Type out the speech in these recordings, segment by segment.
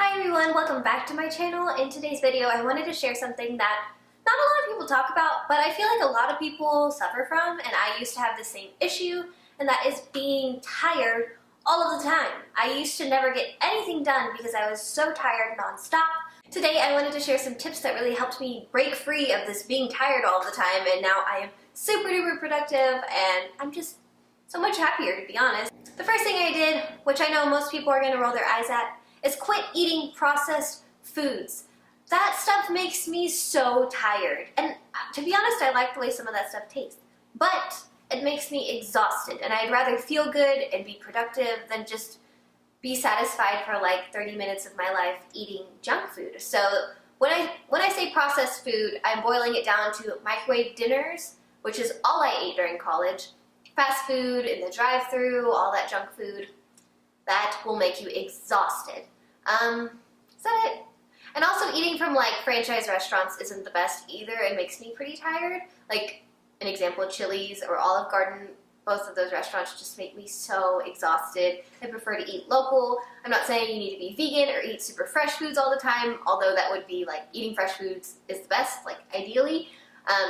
Hi everyone, welcome back to my channel. In today's video, I wanted to share something that not a lot of people talk about, but I feel like a lot of people suffer from, and I used to have the same issue, and that is being tired all of the time. I used to never get anything done because I was so tired nonstop. Today, I wanted to share some tips that really helped me break free of this being tired all the time, and now I am super duper productive, and I'm just so much happier, to be honest. The first thing I did, which I know most people are going to roll their eyes at, is quit eating processed foods. That stuff makes me so tired. And to be honest, I like the way some of that stuff tastes. But it makes me exhausted, and I'd rather feel good and be productive than just be satisfied for like 30 minutes of my life eating junk food. So when I say processed food, I'm boiling it down to microwave dinners, which is all I ate during college. Fast food in the drive-thru, all that junk food. That will make you exhausted. Is that it? And also eating from like franchise restaurants isn't the best either. It makes me pretty tired. Like an example, Chili's or Olive Garden, both of those restaurants just make me so exhausted. I prefer to eat local. I'm not saying you need to be vegan or eat super fresh foods all the time, although that would be like eating fresh foods is the best, like ideally.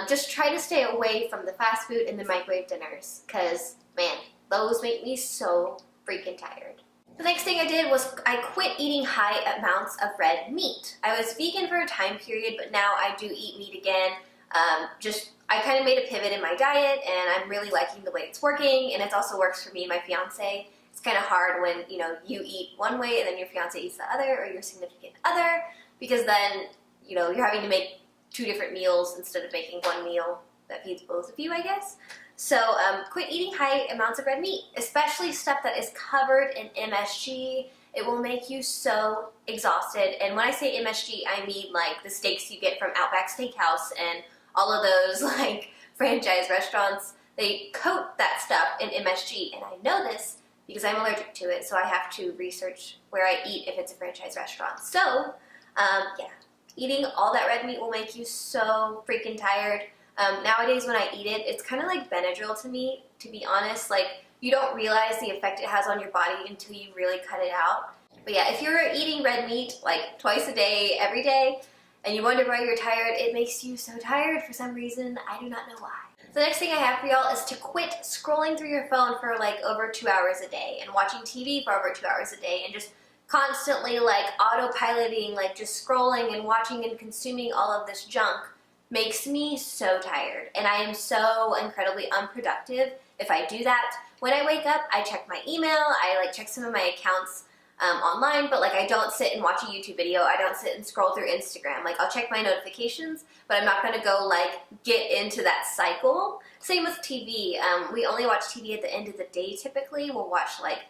Just try to stay away from the fast food and the microwave dinners, because man, those make me so freaking tired. The next thing I did was I quit eating high amounts of red meat. I was vegan for a time period, but now I do eat meat again. I kind of made a pivot in my diet, and I'm really liking the way it's working, and it also works for me and my fiance. It's kind of hard when, you know, you eat one way and then your fiance eats the other, or your significant other, because then, you know, you're having to make two different meals instead of making one meal that feeds both of you, I guess. So quit eating high amounts of red meat, especially stuff that is covered in MSG. It will make you so exhausted. And when I say MSG, I mean like the steaks you get from Outback Steakhouse and all of those like franchise restaurants. They coat that stuff in MSG, and I know this because I'm allergic to it, so I have to research where I eat if it's a franchise restaurant. So yeah, eating all that red meat will make you so freaking tired. Nowadays when I eat it, it's kind of like Benadryl to me, to be honest. Like, you don't realize the effect it has on your body until you really cut it out. But yeah, if you're eating red meat like twice a day, every day, and you wonder why you're tired, it makes you so tired for some reason. I do not know why. So the next thing I have for y'all is to quit scrolling through your phone for like over 2 hours a day and watching TV for over 2 hours a day and just constantly like autopiloting, like just scrolling and watching and consuming all of this junk. Makes me so tired, and I am so incredibly unproductive if I do that. When I wake up, I check my email, I like check some of my accounts online, but like I don't sit and watch a YouTube video, I don't sit and scroll through Instagram. Like, I'll check my notifications, but I'm not gonna go like get into that cycle. Same with TV. We only watch TV at the end of the day typically. We'll watch like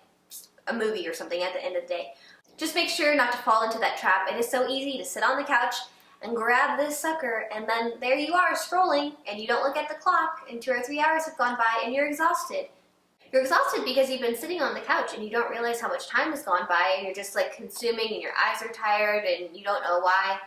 a movie or something at the end of the day. Just make sure not to fall into that trap. It is so easy to sit on the couch and grab this sucker, and then there you are scrolling, and you don't look at the clock, and 2 or 3 hours have gone by, and you're exhausted. You're exhausted because you've been sitting on the couch, and you don't realize how much time has gone by, and you're just like consuming, and your eyes are tired, and you don't know why.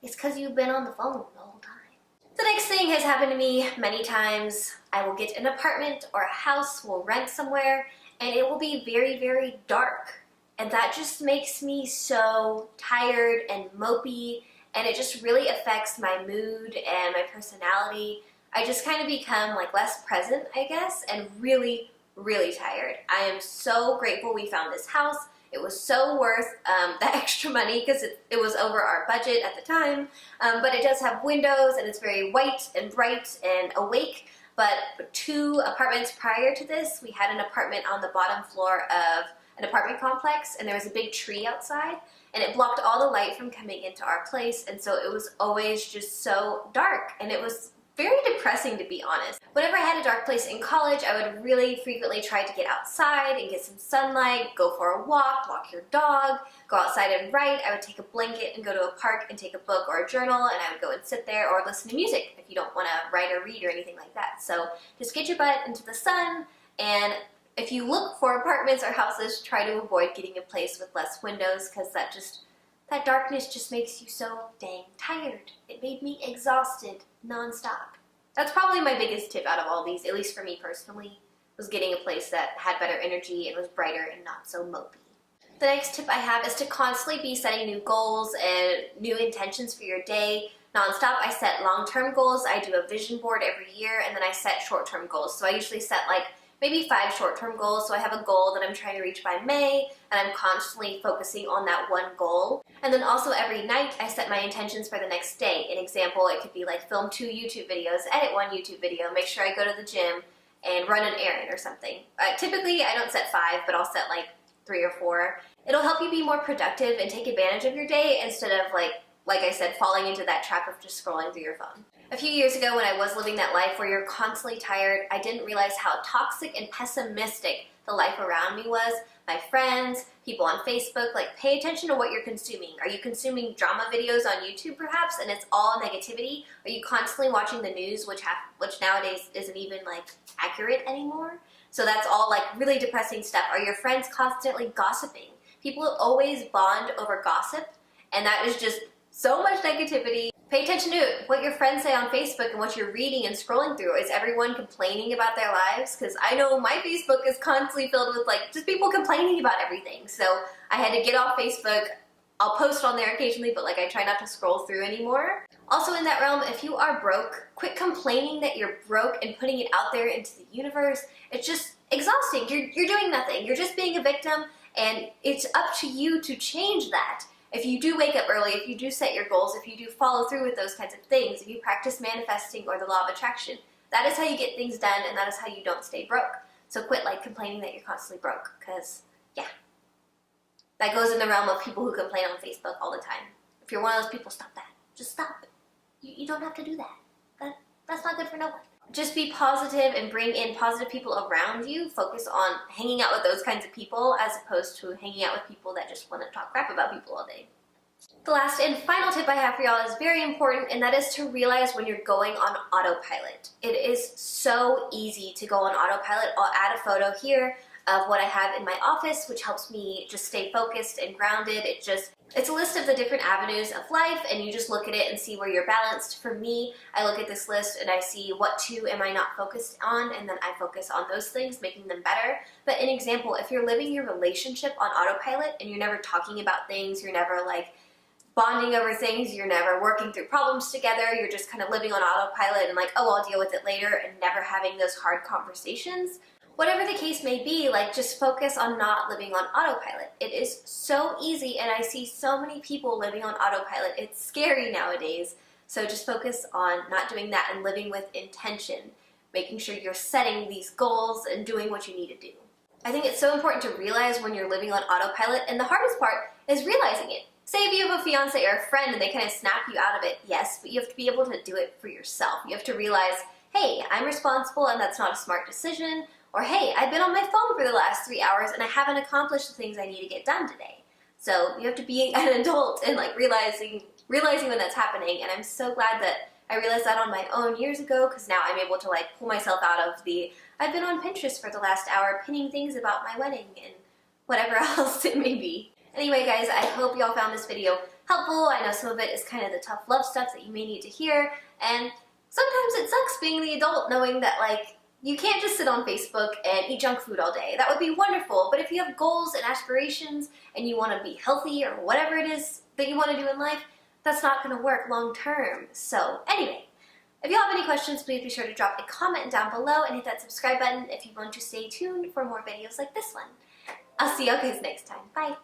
It's because you've been on the phone the whole time. The next thing has happened to me many times. I will get an apartment or a house, we'll rent somewhere, and it will be very, very dark. And that just makes me so tired and mopey, and it just really affects my mood and my personality. I just kind of become like less present, I guess, and really, really tired. I am so grateful we found this house. It was so worth the extra money because it was over our budget at the time, but it does have windows, and it's very white and bright and awake. But 2 apartments prior to this, we had an apartment on the bottom floor of an apartment complex, and there was a big tree outside, and it blocked all the light from coming into our place, and so it was always just so dark, and it was very depressing, to be honest. Whenever I had a dark place in college, I would really frequently try to get outside and get some sunlight, go for a walk your dog, go outside and write. I would take a blanket and go to a park and take a book or a journal, and I would go and sit there or listen to music if you don't want to write or read or anything like that. So just get your butt into the sun, and if you look for apartments or houses, try to avoid getting a place with less windows, because that darkness just makes you so dang tired. It made me exhausted nonstop. That's probably my biggest tip out of all these, at least for me personally, was getting a place that had better energy and was brighter and not so mopey. The next tip I have is to constantly be setting new goals and new intentions for your day. Nonstop, I set long-term goals. I do a vision board every year, and then I set short-term goals. So I usually set like maybe 5 short-term goals. So I have a goal that I'm trying to reach by May, and I'm constantly focusing on that one goal. And then also every night, I set my intentions for the next day. An example, it could be like film 2 YouTube videos, edit 1 YouTube video, make sure I go to the gym, and run an errand or something. Typically, I don't set 5, but I'll set like 3 or 4. It'll help you be more productive and take advantage of your day instead of like I said, falling into that trap of just scrolling through your phone. A few years ago when I was living that life where you're constantly tired, I didn't realize how toxic and pessimistic the life around me was. My friends, people on Facebook, like pay attention to what you're consuming. Are you consuming drama videos on YouTube perhaps and it's all negativity? Are you constantly watching the news which nowadays isn't even like accurate anymore? So that's all like really depressing stuff. Are your friends constantly gossiping? People always bond over gossip, and that is just so much negativity. Pay attention to what your friends say on Facebook and what you're reading and scrolling through. Is everyone complaining about their lives? Because I know my Facebook is constantly filled with like just people complaining about everything. So I had to get off Facebook. I'll post on there occasionally, but like I try not to scroll through anymore. Also in that realm, if you are broke, quit complaining that you're broke and putting it out there into the universe. It's just exhausting. You're doing nothing. You're just being a victim, and it's up to you to change that. If you do wake up early, if you do set your goals, if you do follow through with those kinds of things, if you practice manifesting or the law of attraction, that is how you get things done, and that is how you don't stay broke. So quit like complaining that you're constantly broke, because yeah, that goes in the realm of people who complain on Facebook all the time. If you're one of those people, stop that. Just stop. You don't have to do that. That's not good for no one. Just be positive and bring in positive people around you. Focus on hanging out with those kinds of people as opposed to hanging out with people that just want to talk crap about people all day. The last and final tip I have for y'all is very important, and that is to realize when you're going on autopilot. It is so easy to go on autopilot. I'll add a photo here of what I have in my office, which helps me just stay focused and grounded. It's a list of the different avenues of life, and you just look at it and see where you're balanced. For me, I look at this list and I see what 2 am I not focused on, and then I focus on those things, making them better. But an example, if you're living your relationship on autopilot and you're never talking about things, you're never like bonding over things, you're never working through problems together, you're just kind of living on autopilot and like, oh, I'll deal with it later, and never having those hard conversations. Whatever the case may be, like just focus on not living on autopilot. It is so easy, and I see so many people living on autopilot. It's scary nowadays. So just focus on not doing that and living with intention, making sure you're setting these goals and doing what you need to do. I think it's so important to realize when you're living on autopilot, and the hardest part is realizing it. Say if you have a fiance or a friend and they kind of snap you out of it, yes, but you have to be able to do it for yourself. You have to realize, hey, I'm responsible and that's not a smart decision. Or hey, I've been on my phone for the last 3 hours and I haven't accomplished the things I need to get done today. So you have to be an adult and like realizing when that's happening. And I'm so glad that I realized that on my own years ago, because now I'm able to like pull myself out of I've been on Pinterest for the last hour pinning things about my wedding and whatever else it may be. Anyway guys, I hope y'all found this video helpful. I know some of it is kind of the tough love stuff that you may need to hear, and sometimes it sucks being the adult knowing that like you can't just sit on Facebook and eat junk food all day. That would be wonderful, but if you have goals and aspirations and you want to be healthy or whatever it is that you want to do in life, that's not going to work long term. So anyway, if you have any questions, please be sure to drop a comment down below and hit that subscribe button if you want to stay tuned for more videos like this one. I'll see you guys next time. Bye!